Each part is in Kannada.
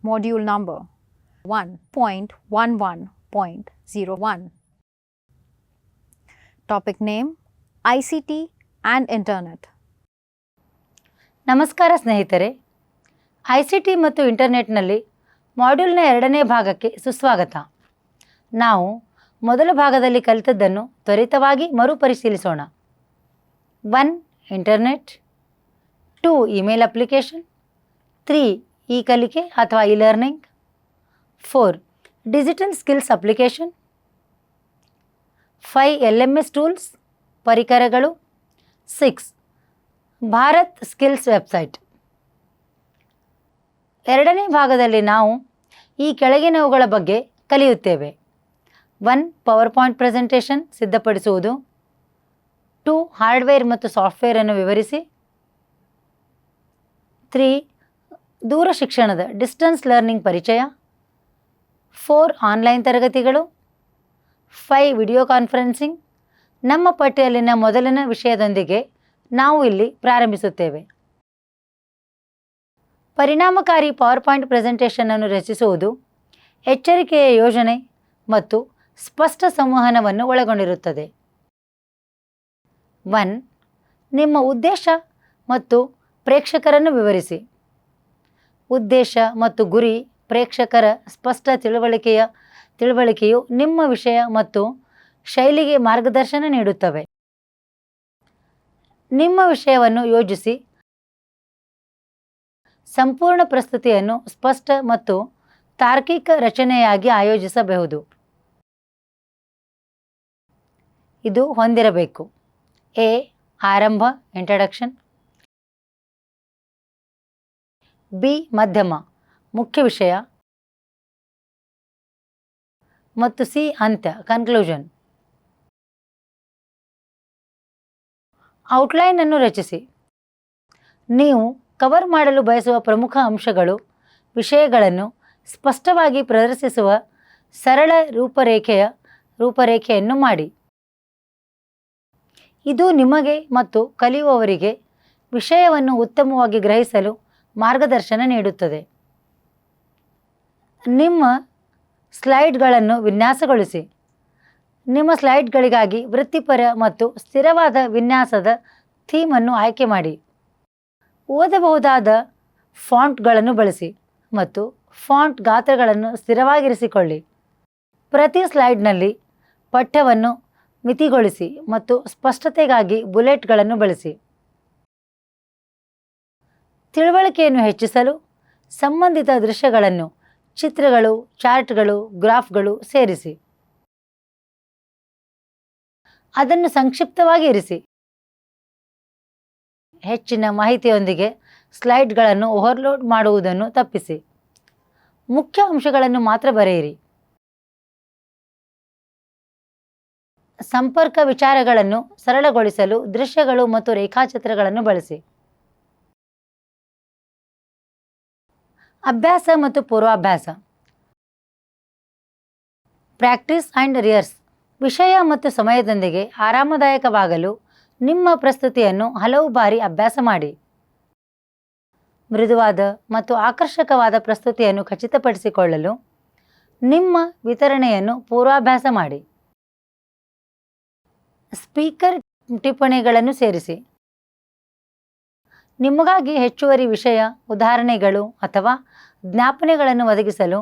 Module number 1.11.01. Topic name ICT and Internet. ನಮಸ್ಕಾರ ಸ್ನೇಹಿತರೆ, ICT ಮತ್ತು ಇಂಟರ್ನೆಟ್ನಲ್ಲಿ ಮಾಡ್ಯೂಲ್ನ 2ನೇ ಭಾಗಕ್ಕೆ ಸುಸ್ವಾಗತ. ನಾವು ಮೊದಲ ಭಾಗದಲ್ಲಿ ಕಲಿತದ್ದನ್ನು ತ್ವರಿತವಾಗಿ ಮರುಪರಿಶೀಲಿಸೋಣ. 1. ಇಂಟರ್ನೆಟ್. 2. Email application. 3. ಇ ಕಲಿಕೆ ಅಥವಾ e learning. 4. Digital skills application. 5. LMS tools ಪರಿಕರಗಳು. 6. Bharat skills website. 2ನೇ ಭಾಗದಲ್ಲಿ ನಾವು ಈ ಕೆಳಗಿನವುಗಳ ಬಗ್ಗೆ ಕಲಿಯುತ್ತೇವೆ. 1. ಪವರ್ ಪಾಯಿಂಟ್ ಪ್ರೆಸೆಂಟೇಷನ್ ಸಿದ್ಧಪಡಿಸುವುದು. 2. ಹಾರ್ಡ್ವೇರ್ ಮತ್ತು ಸಾಫ್ಟ್ವೇರನ್ನು ವಿವರಿಸಿ. 3. ದೂರ ಶಿಕ್ಷಣದ ಡಿಸ್ಟೆನ್ಸ್ ಲರ್ನಿಂಗ್ ಪರಿಚಯ. 4. ಆನ್ಲೈನ್ ತರಗತಿಗಳು. 5. Video conferencing. ನಮ್ಮ ಪಟ್ಟಿಯಲ್ಲಿನ ಮೊದಲಿನ ವಿಷಯದೊಂದಿಗೆ ನಾವು ಇಲ್ಲಿ ಪ್ರಾರಂಭಿಸುತ್ತೇವೆ. ಪರಿಣಾಮಕಾರಿ ಪವರ್ ಪಾಯಿಂಟ್ ಪ್ರೆಸೆಂಟೇಷನನ್ನು ರಚಿಸುವುದು ಎಚ್ಚರಿಕೆಯ ಯೋಜನೆ ಮತ್ತು ಸ್ಪಷ್ಟ ಸಂವಹನವನ್ನು ಒಳಗೊಂಡಿರುತ್ತದೆ. 1. ನಿಮ್ಮ ಉದ್ದೇಶ ಮತ್ತು ಪ್ರೇಕ್ಷಕರನ್ನು ವಿವರಿಸಿ. ಉದ್ದೇಶ ಮತ್ತು ಗುರಿ ಪ್ರೇಕ್ಷಕರ ಸ್ಪಷ್ಟ ತಿಳುವಳಿಕೆಯು ನಿಮ್ಮ ವಿಷಯ ಮತ್ತು ಶೈಲಿಗೆ ಮಾರ್ಗದರ್ಶನ ನೀಡುತ್ತವೆ. ನಿಮ್ಮ ವಿಷಯವನ್ನು ಯೋಜಿಸಿ ಸಂಪೂರ್ಣ ಪ್ರಸ್ತುತಿಯನ್ನು ಸ್ಪಷ್ಟ ಮತ್ತು ತಾರ್ಕಿಕ ರಚನೆಯಾಗಿ ಆಯೋಜಿಸಬಹುದು. ಇದು ಹೊಂದಿರಬೇಕು. ಎ. ಆರಂಭ ಇಂಟ್ರಡಕ್ಷನ್. ಬಿ. ಮಧ್ಯಮ ಮುಖ್ಯ ವಿಷಯ ಮತ್ತು ಸಿ. ಅಂತ್ಯ ಕನ್ಕ್ಲೂಷನ್. ಔಟ್ಲೈನ್ ಅನ್ನು ರಚಿಸಿ. ನೀವು ಕವರ್ ಮಾಡಲು ಬಯಸುವ ಪ್ರಮುಖ ಅಂಶಗಳು ವಿಷಯಗಳನ್ನು ಸ್ಪಷ್ಟವಾಗಿ ಪ್ರದರ್ಶಿಸುವ ಸರಳ ರೂಪರೇಖೆಯನ್ನು ಮಾಡಿ. ಇದು ನಿಮಗೆ ಮತ್ತು ಕಲಿಯುವವರಿಗೆ ವಿಷಯವನ್ನು ಉತ್ತಮವಾಗಿ ಗ್ರಹಿಸಲು ಮಾರ್ಗದರ್ಶನ ನೀಡುತ್ತದೆ. ನಿಮ್ಮ ಸ್ಲೈಡ್ಗಳನ್ನು ವಿನ್ಯಾಸಗೊಳಿಸಿ. ನಿಮ್ಮ ಸ್ಲೈಡ್ಗಳಿಗಾಗಿ ವೃತ್ತಿಪರ ಮತ್ತು ಸ್ಥಿರವಾದ ವಿನ್ಯಾಸದ ಥೀಮನ್ನು ಆಯ್ಕೆ ಮಾಡಿ. ಓದಬಹುದಾದ ಫಾಂಟ್ಗಳನ್ನು ಬಳಸಿ ಮತ್ತು ಫಾಂಟ್ ಗಾತ್ರಗಳನ್ನು ಸ್ಥಿರವಾಗಿರಿಸಿಕೊಳ್ಳಿ. ಪ್ರತಿ ಸ್ಲೈಡ್ನಲ್ಲಿ ಪಠ್ಯವನ್ನು ಮಿತಿಗೊಳಿಸಿ ಮತ್ತು ಸ್ಪಷ್ಟತೆಗಾಗಿ ಬುಲೆಟ್ಗಳನ್ನು ಬಳಸಿ. ತಿಳುವಳಿಕೆಯನ್ನು ಹೆಚ್ಚಿಸಲು ಸಂಬಂಧಿತ ದೃಶ್ಯಗಳನ್ನು, ಚಿತ್ರಗಳು, ಚಾರ್ಟ್ಗಳು, ಗ್ರಾಫ್ಗಳು ಸೇರಿಸಿ. ಅದನ್ನು ಸಂಕ್ಷಿಪ್ತವಾಗಿ ಇರಿಸಿ. ಹೆಚ್ಚಿನ ಮಾಹಿತಿಯೊಂದಿಗೆ ಸ್ಲೈಡ್ಗಳನ್ನು ಓವರ್ಲೋಡ್ ಮಾಡುವುದನ್ನು ತಪ್ಪಿಸಿ. ಮುಖ್ಯ ಅಂಶಗಳನ್ನು ಮಾತ್ರ ಬರೆಯಿರಿ. ಸಂಪರ್ಕ ವಿಚಾರಗಳನ್ನು ಸರಳಗೊಳಿಸಲು ದೃಶ್ಯಗಳು ಮತ್ತು ರೇಖಾಚಿತ್ರಗಳನ್ನು ಬಳಸಿ. ಅಭ್ಯಾಸ ಮತ್ತು ಪೂರ್ವಾಭ್ಯಾಸ. Practice and rehearse. ವಿಷಯ ಮತ್ತು ಸಮಯದೊಂದಿಗೆ ಆರಾಮದಾಯಕವಾಗಲು ನಿಮ್ಮ ಪ್ರಸ್ತುತಿಯನ್ನು ಹಲವು ಬಾರಿ ಅಭ್ಯಾಸ ಮಾಡಿ. ಮೃದುವಾದ ಮತ್ತು ಆಕರ್ಷಕವಾದ ಪ್ರಸ್ತುತಿಯನ್ನು ಖಚಿತಪಡಿಸಿಕೊಳ್ಳಲು ನಿಮ್ಮ ವಿತರಣೆಯನ್ನು ಪೂರ್ವಾಭ್ಯಾಸ ಮಾಡಿ. ಸ್ಪೀಕರ್ ಟಿಪ್ಪಣಿಗಳನ್ನು ಸೇರಿಸಿ. ನಿಮಗಾಗಿ ಹೆಚ್ಚುವರಿ ವಿಷಯ, ಉದಾಹರಣೆಗಳು ಅಥವಾ ಜ್ಞಾಪನೆಗಳನ್ನು ಒದಗಿಸಲು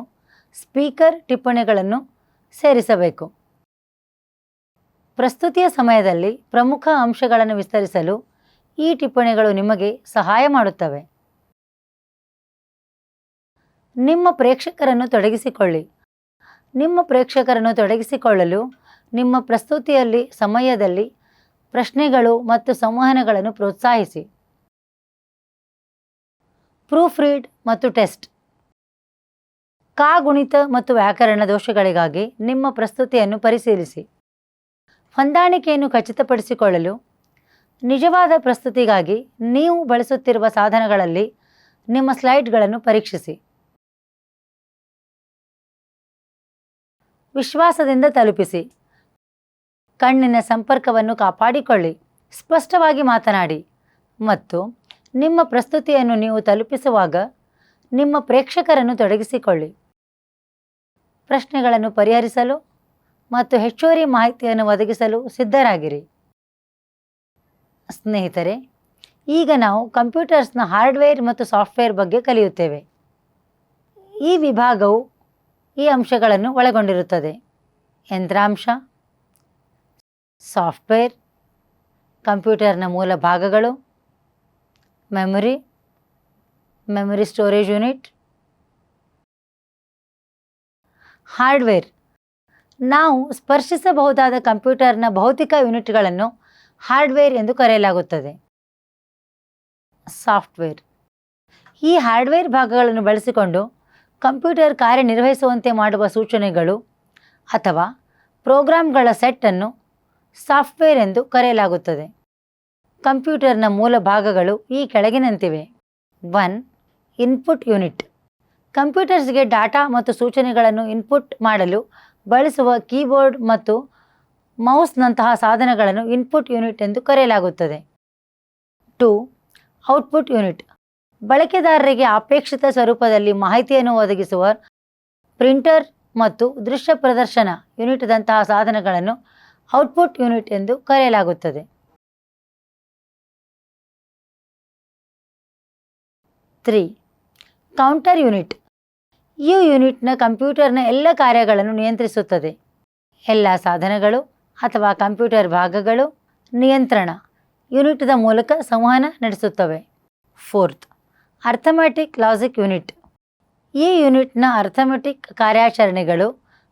ಸ್ಪೀಕರ್ ಟಿಪ್ಪಣಿಗಳನ್ನು ಸೇರಿಸಬೇಕು. ಪ್ರಸ್ತುತಿಯ ಸಮಯದಲ್ಲಿ ಪ್ರಮುಖ ಅಂಶಗಳನ್ನು ವಿಸ್ತರಿಸಲು ಈ ಟಿಪ್ಪಣಿಗಳು ನಿಮಗೆ ಸಹಾಯ ಮಾಡುತ್ತವೆ. ನಿಮ್ಮ ಪ್ರೇಕ್ಷಕರನ್ನು ತೊಡಗಿಸಿಕೊಳ್ಳಿ. ನಿಮ್ಮ ಪ್ರೇಕ್ಷಕರನ್ನು ತೊಡಗಿಸಿಕೊಳ್ಳಲು ನಿಮ್ಮ ಪ್ರಸ್ತುತಿಯಲ್ಲಿ ಸಮಯದಲ್ಲಿ ಪ್ರಶ್ನೆಗಳು ಮತ್ತು ಸಂವಹನಗಳನ್ನು ಪ್ರೋತ್ಸಾಹಿಸಿ. ಪ್ರೂಫ್ ರೀಡ್ ಮತ್ತು ಟೆಸ್ಟ್. ಕಾಗುಣಿತ ಮತ್ತು ವ್ಯಾಕರಣ ದೋಷಗಳಿಗಾಗಿ ನಿಮ್ಮ ಪ್ರಸ್ತುತಿಯನ್ನು ಪರಿಶೀಲಿಸಿ. ಹೊಂದಾಣಿಕೆಯನ್ನು ಖಚಿತಪಡಿಸಿಕೊಳ್ಳಲು ನಿಜವಾದ ಪ್ರಸ್ತುತಿಗಾಗಿ ನೀವು ಬಳಸುತ್ತಿರುವ ಸಾಧನಗಳಲ್ಲಿ ನಿಮ್ಮ ಸ್ಲೈಡ್ಗಳನ್ನು ಪರೀಕ್ಷಿಸಿ. ವಿಶ್ವಾಸದಿಂದ ತಲುಪಿಸಿ. ಕಣ್ಣಿನ ಸಂಪರ್ಕವನ್ನು ಕಾಪಾಡಿಕೊಳ್ಳಿ. ಸ್ಪಷ್ಟವಾಗಿ ಮಾತನಾಡಿ ಮತ್ತು ನಿಮ್ಮ ಪ್ರಸ್ತುತಿಯನ್ನು ನೀವು ತಲುಪಿಸುವಾಗ ನಿಮ್ಮ ಪ್ರೇಕ್ಷಕರನ್ನು ತೊಡಗಿಸಿಕೊಳ್ಳಿ. ಪ್ರಶ್ನೆಗಳನ್ನು ಪರಿಹರಿಸಲು ಮತ್ತು ಹೆಚ್ಚುವರಿ ಮಾಹಿತಿಯನ್ನು ಒದಗಿಸಲು ಸಿದ್ಧರಾಗಿರಿ. ಸ್ನೇಹಿತರೆ, ಈಗ ನಾವು ಕಂಪ್ಯೂಟರ್ಸ್ನ ಹಾರ್ಡ್ವೇರ್ ಮತ್ತು ಸಾಫ್ಟ್ವೇರ್ ಬಗ್ಗೆ ಕಲಿಯುತ್ತೇವೆ. ಈ ವಿಭಾಗವು ಈ ಅಂಶಗಳನ್ನು ಒಳಗೊಂಡಿರುತ್ತದೆ: ಯಂತ್ರಾಂಶ, ಸಾಫ್ಟ್ವೇರ್, ಕಂಪ್ಯೂಟರ್ನ ಮೂಲ ಭಾಗಗಳು, memory, memory storage unit. Hardware: ನಾವು ಸ್ಪರ್ಶಿಸಬಹುದಾದ ಕಂಪ್ಯೂಟರ್ನ ಭೌತಿಕ ಯೂನಿಟ್ಗಳನ್ನು ಹಾರ್ಡ್ವೇರ್ ಎಂದು ಕರೆಯಲಾಗುತ್ತದೆ. ಸಾಫ್ಟ್ವೇರ್: ಈ ಹಾರ್ಡ್ವೇರ್ ಭಾಗಗಳನ್ನು ಬಳಸಿಕೊಂಡು ಕಂಪ್ಯೂಟರ್ ಕಾರ್ಯನಿರ್ವಹಿಸುವಂತೆ ಮಾಡುವ ಸೂಚನೆಗಳು ಅಥವಾ ಪ್ರೋಗ್ರಾಂಗಳ ಸೆಟ್ಟನ್ನು ಸಾಫ್ಟ್ವೇರ್ ಎಂದು ಕರೆಯಲಾಗುತ್ತದೆ. ಕಂಪ್ಯೂಟರ್ನ ಮೂಲ ಭಾಗಗಳು ಈ ಕೆಳಗಿನಂತಿವೆ. 1. ಇನ್ಪುಟ್ ಯೂನಿಟ್: ಕಂಪ್ಯೂಟರ್ಸ್ಗೆ ಡಾಟಾ ಮತ್ತು ಸೂಚನೆಗಳನ್ನು ಇನ್ಪುಟ್ ಮಾಡಲು ಬಳಸುವ ಕೀಬೋರ್ಡ್ ಮತ್ತು ಮೌಸ್ನಂತಹ ಸಾಧನಗಳನ್ನು ಇನ್ಪುಟ್ ಯೂನಿಟ್ ಎಂದು ಕರೆಯಲಾಗುತ್ತದೆ. 2. ಔಟ್ಪುಟ್ ಯೂನಿಟ್: ಬಳಕೆದಾರರಿಗೆ ಅಪೇಕ್ಷಿತ ಸ್ವರೂಪದಲ್ಲಿ ಮಾಹಿತಿಯನ್ನು ಒದಗಿಸುವ ಪ್ರಿಂಟರ್ ಮತ್ತು ದೃಶ್ಯ ಪ್ರದರ್ಶನ ಯೂನಿಟ್ದಂತಹ ಸಾಧನಗಳನ್ನು ಔಟ್ಪುಟ್ ಯೂನಿಟ್ ಎಂದು ಕರೆಯಲಾಗುತ್ತದೆ. 3. ಕೌಂಟರ್ ಯೂನಿಟ್: ಈ ಯೂನಿಟ್ನ ಕಂಪ್ಯೂಟರ್ನ ಎಲ್ಲ ಕಾರ್ಯಗಳನ್ನು ನಿಯಂತ್ರಿಸುತ್ತದೆ. ಎಲ್ಲ ಸಾಧನಗಳು ಅಥವಾ ಕಂಪ್ಯೂಟರ್ ಭಾಗಗಳು ನಿಯಂತ್ರಣ ಯೂನಿಟ್ದ ಮೂಲಕ ಸಂವಹನ ನಡೆಸುತ್ತವೆ. 4. ಅರ್ಥಮೆಟಿಕ್ ಲಾಜಿಕ್ ಯೂನಿಟ್: ಈ ಯೂನಿಟ್ನ ಅರ್ಥಮೆಟಿಕ್ ಕಾರ್ಯಾಚರಣೆಗಳು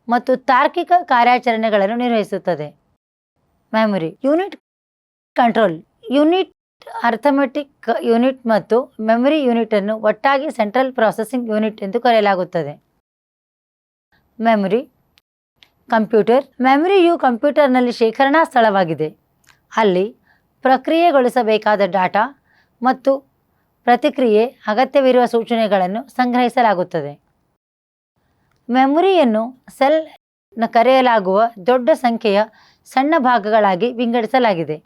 ಮತ್ತು ತಾರ್ಕಿಕ ಕಾರ್ಯಾಚರಣೆಗಳನ್ನು ನಿರ್ವಹಿಸುತ್ತದೆ. Memory unit control: unit arithmetic unit ಮತ್ತು ಮೆಮೊರಿ ಯೂನಿಟನ್ನು ಒಟ್ಟಾಗಿ ಸೆಂಟ್ರಲ್ ಪ್ರೊಸೆಸಿಂಗ್ ಯೂನಿಟ್ ಎಂದು ಕರೆಯಲಾಗುತ್ತದೆ. ಮೆಮೊರಿ ಕಂಪ್ಯೂಟರ್: ಮೆಮೊರಿಯು ಕಂಪ್ಯೂಟರ್ನಲ್ಲಿ ಶೇಖರಣಾ ಸ್ಥಳವಾಗಿದೆ. ಅಲ್ಲಿ ಪ್ರಕ್ರಿಯೆಗೊಳಿಸಬೇಕಾದ ಡಾಟಾ ಮತ್ತು ಪ್ರತಿಕ್ರಿಯೆ ಅಗತ್ಯವಿರುವ ಸೂಚನೆಗಳನ್ನು ಸಂಗ್ರಹಿಸಲಾಗುತ್ತದೆ. ಮೆಮೊರಿಯನ್ನು ಸೆಲ್ನ ಕರೆಯಲಾಗುವ ದೊಡ್ಡ ಸಂಖ್ಯೆಯ ಸಣ್ಣ ಭಾಗಗಳಾಗಿ ವಿಂಗಡಿಸಲಾಗಿದೆ.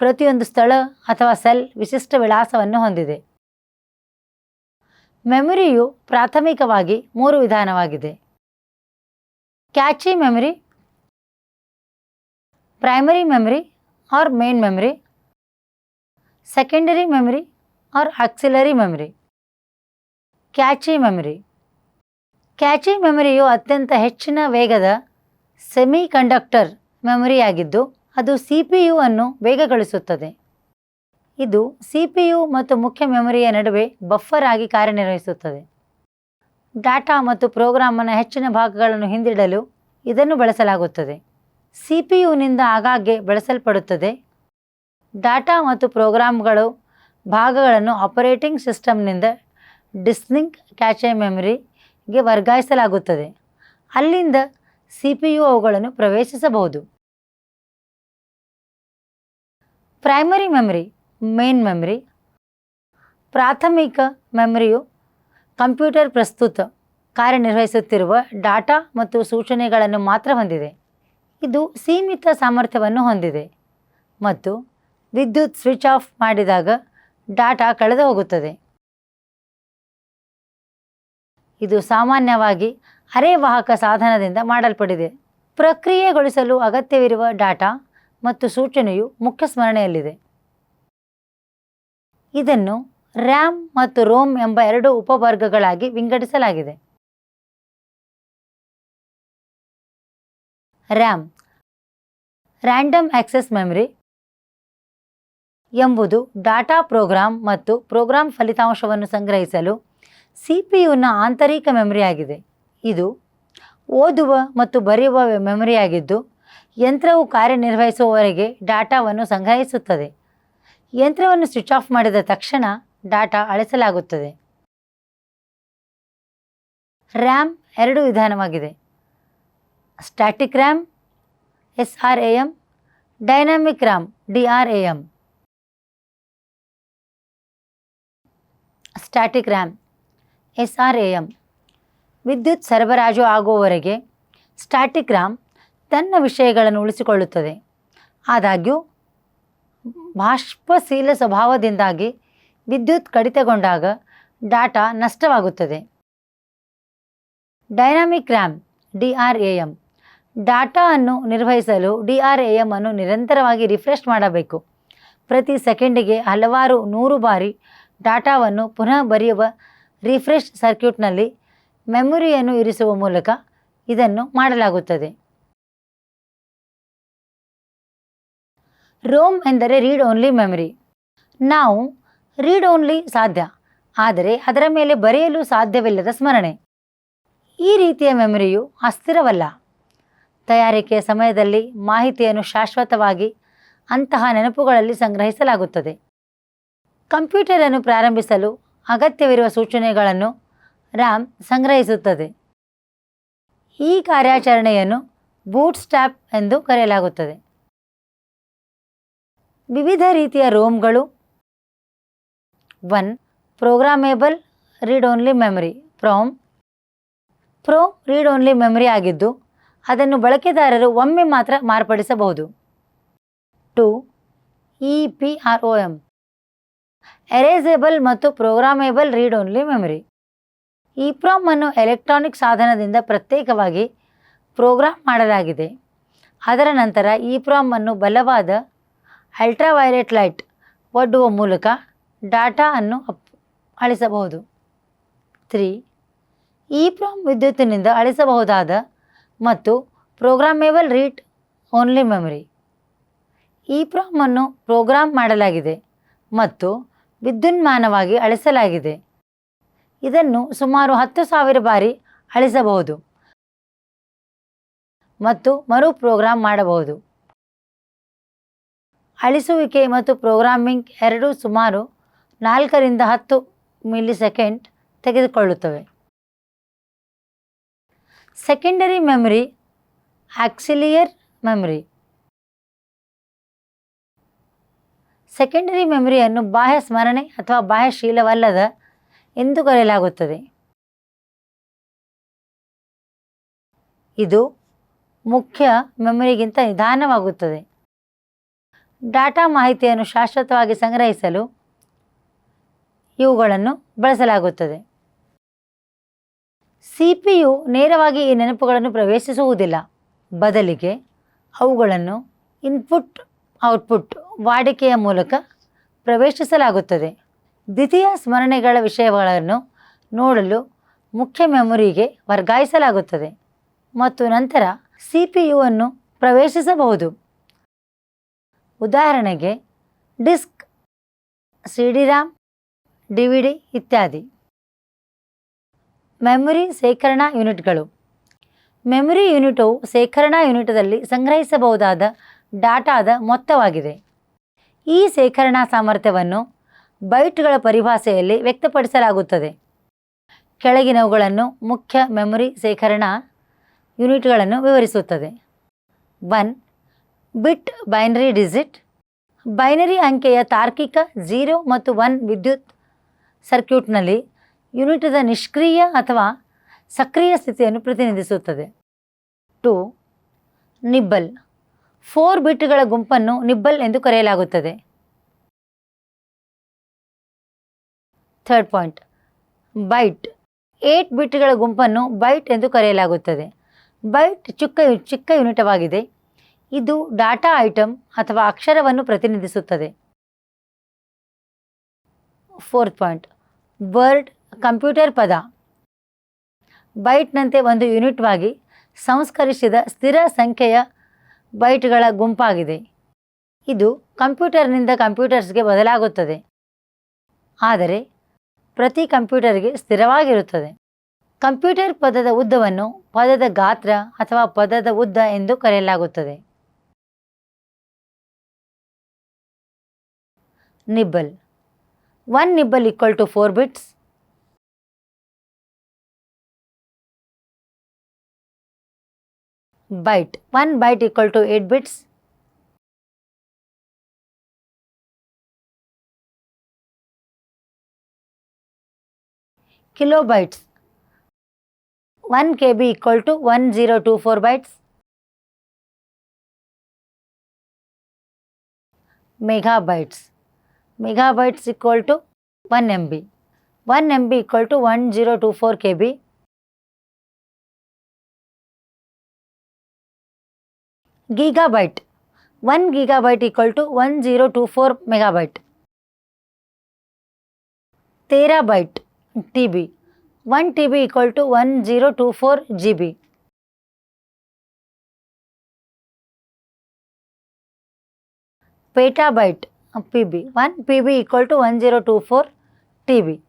ಪ್ರತಿಯೊಂದು ಸ್ಥಳ ಅಥವಾ ಸೆಲ್ ವಿಶಿಷ್ಟ ವಿಳಾಸವನ್ನು ಹೊಂದಿದೆ. ಮೆಮೊರಿಯು ಪ್ರಾಥಮಿಕವಾಗಿ 3 ವಿಧಾನವಾಗಿದೆ: cache memory, primary memory or main memory, secondary memory or auxiliary memory. Cache memory: cache ಮೆಮೊರಿಯು ಅತ್ಯಂತ ಹೆಚ್ಚಿನ ವೇಗದ ಸೆಮಿಕಂಡಕ್ಟರ್ ಮೆಮೊರಿಯಾಗಿದ್ದು ಅದು CPU ಅನ್ನು ವೇಗಗೊಳಿಸುತ್ತದೆ. ಇದು CPU ಮತ್ತು ಮುಖ್ಯ ಮೆಮೊರಿಯ ನಡುವೆ ಬಫರ್ ಆಗಿ ಕಾರ್ಯನಿರ್ವಹಿಸುತ್ತದೆ. ಡಾಟಾ ಮತ್ತು ಪ್ರೋಗ್ರಾಮನ ಹೆಚ್ಚಿನ ಭಾಗಗಳನ್ನು ಹಿಂದಿಡಲು ಇದನ್ನು ಬಳಸಲಾಗುತ್ತದೆ. CPUನಿಂದ ಆಗಾಗ್ಗೆ ಬಳಸಲ್ಪಡುತ್ತದೆ. ಡಾಟಾ ಮತ್ತು ಪ್ರೋಗ್ರಾಂಗಳು ಭಾಗಗಳನ್ನು ಆಪರೇಟಿಂಗ್ ಸಿಸ್ಟಮ್ನಿಂದ ಡಿಸ್ಕ್ನಿಕ್ ಕ್ಯಾಚೆ ಮೆಮೊರಿಗೆ ವರ್ಗಾಯಿಸಲಾಗುತ್ತದೆ. ಅಲ್ಲಿಂದ CPU ಅವುಗಳನ್ನು ಪ್ರವೇಶಿಸಬಹುದು. ಪ್ರೈಮರಿ ಮೆಮೊರಿ, ಮೇನ್ ಮೆಮೊರಿ: ಪ್ರಾಥಮಿಕ ಮೆಮೊರಿಯು ಕಂಪ್ಯೂಟರ್ ಪ್ರಸ್ತುತ ಕಾರ್ಯನಿರ್ವಹಿಸುತ್ತಿರುವ ಡಾಟಾ ಮತ್ತು ಸೂಚನೆಗಳನ್ನು ಮಾತ್ರ ಹೊಂದಿದೆ. ಇದು ಸೀಮಿತ ಸಾಮರ್ಥ್ಯವನ್ನು ಹೊಂದಿದೆ ಮತ್ತು ವಿದ್ಯುತ್ ಸ್ವಿಚ್ ಆಫ್ ಮಾಡಿದಾಗ ಡಾಟಾ ಕಳೆದು ಹೋಗುತ್ತದೆ. ಇದು ಸಾಮಾನ್ಯವಾಗಿ ಅರೆವಾಹಕ ಸಾಧನದಿಂದ ಮಾಡಲ್ಪಟ್ಟಿದೆ. ಪ್ರಕ್ರಿಯೆಗೊಳಿಸಲು ಅಗತ್ಯವಿರುವ ಡಾಟಾ ಮತ್ತು ಸೂಚನೆಯು ಮುಖ್ಯ ಸ್ಮರಣೆಯಲ್ಲಿದೆ. ಇದನ್ನು ರ್ಯಾಮ್ ಮತ್ತು ರೋಮ್ ಎಂಬ 2 ಉಪವರ್ಗಗಳಾಗಿ ವಿಂಗಡಿಸಲಾಗಿದೆ. ರ್ಯಾಮ್ ರ್ಯಾಂಡಮ್ ಆಕ್ಸೆಸ್ ಮೆಮೊರಿ ಎಂಬುದು ಡಾಟಾ ಪ್ರೋಗ್ರಾಂ ಮತ್ತು ಪ್ರೋಗ್ರಾಂ ಫಲಿತಾಂಶವನ್ನು ಸಂಗ್ರಹಿಸಲು CPUನ ಆಂತರಿಕ ಮೆಮೊರಿಯಾಗಿದೆ. ಇದು ಓದುವ ಮತ್ತು ಬರೆಯುವ ಮೆಮೊರಿಯಾಗಿದ್ದು ಯಂತ್ರವು ಕಾರ್ಯನಿರ್ವಹಿಸುವವರೆಗೆ ಡಾಟಾವನ್ನು ಸಂಗ್ರಹಿಸುತ್ತದೆ. ಯಂತ್ರವನ್ನು ಸ್ವಿಚ್ ಆಫ್ ಮಾಡಿದ ತಕ್ಷಣ ಡಾಟಾ ಅಳಿಸಲಾಗುತ್ತದೆ. ರ್ಯಾಮ್ 2 ವಿಧಾನವಾಗಿದೆ: static RAM SRAM, dynamic RAM DRAM. Static RAM SRAM ವಿದ್ಯುತ್ ಸರಬರಾಜು ಆಗುವವರೆಗೆ ಸ್ಟ್ಯಾಟಿಕ್ ರ್ಯಾಮ್ ತನ್ನ ವಿಷಯಗಳನ್ನು ಉಳಿಸಿಕೊಳ್ಳುತ್ತದೆ. ಆದಾಗ್ಯೂ ಬಾಷ್ಪಶೀಲ ಸ್ವಭಾವದಿಂದಾಗಿ ವಿದ್ಯುತ್ ಕಡಿತಗೊಂಡಾಗ ಡಾಟಾ ನಷ್ಟವಾಗುತ್ತದೆ. Dynamic RAM DRAM. ಡಾಟಾ ಅನ್ನು ನಿರ್ವಹಿಸಲು DRAM ಅನ್ನು ನಿರಂತರವಾಗಿ ರಿಫ್ರೆಶ್ ಮಾಡಬೇಕು. ಪ್ರತಿ ಸೆಕೆಂಡಿಗೆ ಹಲವಾರು 100 ಬಾರಿ ಡಾಟಾವನ್ನು ಪುನಃ ಬರೆಯುವ ರಿಫ್ರೆಶ್ ಸರ್ಕ್ಯೂಟ್ನಲ್ಲಿ ಮೆಮೊರಿಯನ್ನು ಇರಿಸುವ ಮೂಲಕ ಇದನ್ನು ಮಾಡಲಾಗುತ್ತದೆ. ರೋಮ್ ಎಂದರೆ ರೀಡ್ ಓನ್ಲಿ ಮೆಮರಿ. ನಾವು ರೀಡ್ ಓನ್ಲಿ ಸಾಧ್ಯ, ಆದರೆ ಅದರ ಮೇಲೆ ಬರೆಯಲು ಸಾಧ್ಯವಿಲ್ಲದ ಸ್ಮರಣೆ. ಈ ರೀತಿಯ ಮೆಮೊರಿಯು ಅಸ್ಥಿರವಲ್ಲ. ತಯಾರಿಕೆಯ ಸಮಯದಲ್ಲಿ ಮಾಹಿತಿಯನ್ನು ಶಾಶ್ವತವಾಗಿ ಅಂತಹ ನೆನಪುಗಳಲ್ಲಿ ಸಂಗ್ರಹಿಸಲಾಗುತ್ತದೆ. ಕಂಪ್ಯೂಟರನ್ನು ಪ್ರಾರಂಭಿಸಲು ಅಗತ್ಯವಿರುವ ಸೂಚನೆಗಳನ್ನು RAM ಸಂಗ್ರಹಿಸುತ್ತದೆ. ಈ ಕಾರ್ಯಾಚರಣೆಯನ್ನು ಬೂಟ್ಸ್ಟ್ರ್ಯಾಪ್ ಎಂದು ಕರೆಯಲಾಗುತ್ತದೆ. ವಿವಿಧ ರೀತಿಯ ರೋಮ್ಗಳು. 1. Programmable read only memory PROM. PROM read only memory ಆಗಿದ್ದು ಅದನ್ನು ಬಳಕೆದಾರರು ಒಮ್ಮೆ ಮಾತ್ರ ಮಾರ್ಪಡಿಸಬಹುದು. 2. EPROM ಎರೇಸೇಬಲ್ ಮತ್ತು programmable read only memory. EPROM ಅನ್ನು ಎಲೆಕ್ಟ್ರಾನಿಕ್ ಸಾಧನದಿಂದ ಪ್ರತ್ಯೇಕವಾಗಿ ಪ್ರೋಗ್ರಾಮ್ ಮಾಡಲಾಗಿದೆ. ಅದರ ನಂತರ EPROM ಅನ್ನು ಬಲವಾದ ಅಲ್ಟ್ರಾವೈಲೆಟ್ ಲೈಟ್ ಒಡ್ಡುವ ಮೂಲಕ ಡಾಟಾ ಅನ್ನು ಅಳಿಸಬಹುದು. 3. EPROM ವಿದ್ಯುತ್ತಿನಿಂದ ಅಳಿಸಬಹುದಾದ ಮತ್ತು programmable read only memory. EPROM ಅನ್ನು ಪ್ರೋಗ್ರಾಮ್ ಮಾಡಲಾಗಿದೆ ಮತ್ತು ವಿದ್ಯುನ್ಮಾನವಾಗಿ ಅಳಿಸಲಾಗಿದೆ. ಇದನ್ನು ಸುಮಾರು 10,000 ಬಾರಿ ಅಳಿಸಬಹುದು ಮತ್ತು ಮರು ಪ್ರೋಗ್ರಾಮ್ ಮಾಡಬಹುದು. ಅಳಿಸುವಿಕೆ ಮತ್ತು ಪ್ರೋಗ್ರಾಮಿಂಗ್ ಎರಡೂ ಸುಮಾರು 4 ರಿಂದ 10 ಮಿಲಿಸೆಕೆಂಡ್ ತೆಗೆದುಕೊಳ್ಳುತ್ತವೆ. Secondary memory auxiliary memory. Secondary ಮೆಮರಿಯನ್ನು ಬಾಹ್ಯ ಸ್ಮರಣೆ ಅಥವಾ ಬಾಹ್ಯಶೀಲವಲ್ಲದ ಎಂದು ಕರೆಯಲಾಗುತ್ತದೆ. ಇದು ಮುಖ್ಯ ಮೆಮರಿಗಿಂತ ನಿಧಾನವಾಗುತ್ತದೆ. ಡಾಟಾ ಮಾಹಿತಿಯನ್ನು ಶಾಶ್ವತವಾಗಿ ಸಂಗ್ರಹಿಸಲು ಇವುಗಳನ್ನು ಬಳಸಲಾಗುತ್ತದೆ. CPU ನೇರವಾಗಿ ಈ ನೆನಪುಗಳನ್ನು ಪ್ರವೇಶಿಸುವುದಿಲ್ಲ. ಬದಲಿಗೆ ಅವುಗಳನ್ನು ಇನ್ಪುಟ್ ಔಟ್ಪುಟ್ ವಾಡಿಕೆಯ ಮೂಲಕ ಪ್ರವೇಶಿಸಲಾಗುತ್ತದೆ. ದ್ವಿತೀಯ ಸ್ಮರಣೆಗಳ ವಿಷಯಗಳನ್ನು ನೋಡಲು ಮುಖ್ಯ ಮೆಮೊರಿಗೆ ವರ್ಗಾಯಿಸಲಾಗುತ್ತದೆ ಮತ್ತು ನಂತರ CPU ಅನ್ನು ಪ್ರವೇಶಿಸಬಹುದು. ಉದಾಹರಣೆಗೆ ಡಿಸ್ಕ್, CD-RAM, DVD ಇತ್ಯಾದಿ. ಮೆಮೊರಿ ಶೇಖರಣಾ ಯೂನಿಟ್ಗಳು. ಮೆಮೊರಿ ಯೂನಿಟು ಶೇಖರಣಾ ಯೂನಿಟ್ದಲ್ಲಿ ಸಂಗ್ರಹಿಸಬಹುದಾದ ಡಾಟಾದ ಮೊತ್ತವಾಗಿದೆ. ಈ ಶೇಖರಣಾ ಸಾಮರ್ಥ್ಯವನ್ನು ಬೈಟ್ಗಳ ಪರಿಭಾಷೆಯಲ್ಲಿ ವ್ಯಕ್ತಪಡಿಸಲಾಗುತ್ತದೆ. ಕೆಳಗಿನವುಗಳನ್ನು ಮುಖ್ಯ ಮೆಮೊರಿ ಶೇಖರಣಾ ಯೂನಿಟ್ಗಳನ್ನು ವಿವರಿಸುತ್ತದೆ. 1. ಬಿಟ್ ಬೈನರಿ ಡಿಜಿಟ್. ಬೈನರಿ ಅಂಕೆಯ ತಾರ್ಕಿಕ 0 ಮತ್ತು 1 ವಿದ್ಯುತ್ ಸರ್ಕ್ಯೂಟ್ನಲ್ಲಿ ಯೂನಿಟದ ನಿಷ್ಕ್ರಿಯ ಅಥವಾ ಸಕ್ರಿಯ ಸ್ಥಿತಿಯನ್ನು ಪ್ರತಿನಿಧಿಸುತ್ತದೆ. 2. ನಿಬ್ಬಲ್. 4 ಬಿಟ್ಗಳ ಗುಂಪನ್ನು ನಿಬ್ಬಲ್ ಎಂದು ಕರೆಯಲಾಗುತ್ತದೆ. 3rd point. ಬೈಟ್. 8 ಬಿಟ್ಗಳ ಗುಂಪನ್ನು ಬೈಟ್ ಎಂದು ಕರೆಯಲಾಗುತ್ತದೆ. ಬೈಟ್ ಚಿಕ್ಕ ಯೂನಿಟವಾಗಿದೆ. ಇದು ಡಾಟಾ ಐಟಮ್ ಅಥವಾ ಅಕ್ಷರವನ್ನು ಪ್ರತಿನಿಧಿಸುತ್ತದೆ. 4th point. ವರ್ಡ್. ಕಂಪ್ಯೂಟರ್ ಪದ. ಬೈಟ್ನಂತೆ ಒಂದು ಯೂನಿಟ್ವಾಗಿ ಸಂಸ್ಕರಿಸಿದ ಸ್ಥಿರ ಸಂಖ್ಯೆಯ ಬೈಟ್ಗಳ ಗುಂಪಾಗಿದೆ. ಇದು ಕಂಪ್ಯೂಟರ್ನಿಂದ ಕಂಪ್ಯೂಟರ್ಸ್ಗೆ ಬದಲಾಗುತ್ತದೆ, ಆದರೆ ಪ್ರತಿ ಕಂಪ್ಯೂಟರ್ಗೆ ಸ್ಥಿರವಾಗಿರುತ್ತದೆ. ಕಂಪ್ಯೂಟರ್ ಪದದ ಉದ್ದವನ್ನು ಪದದ ಗಾತ್ರ ಅಥವಾ ಪದದ ಉದ್ದ ಎಂದು ಕರೆಯಲಾಗುತ್ತದೆ. Nibble. 1 nibble equal to 4 bits. Byte. 1 byte equal to 8 bits. Kilobytes. 1 KB equal to 1024 bytes. Megabytes. Megabytes equal to 1 MB. 1 MB equal to 1024 KB. Gigabyte. 1 gigabyte equal to 1024 megabyte. Terabyte TB. 1 TB equal to 1024 GB. Petabyte PB. 1 PB equal to 1024 TB.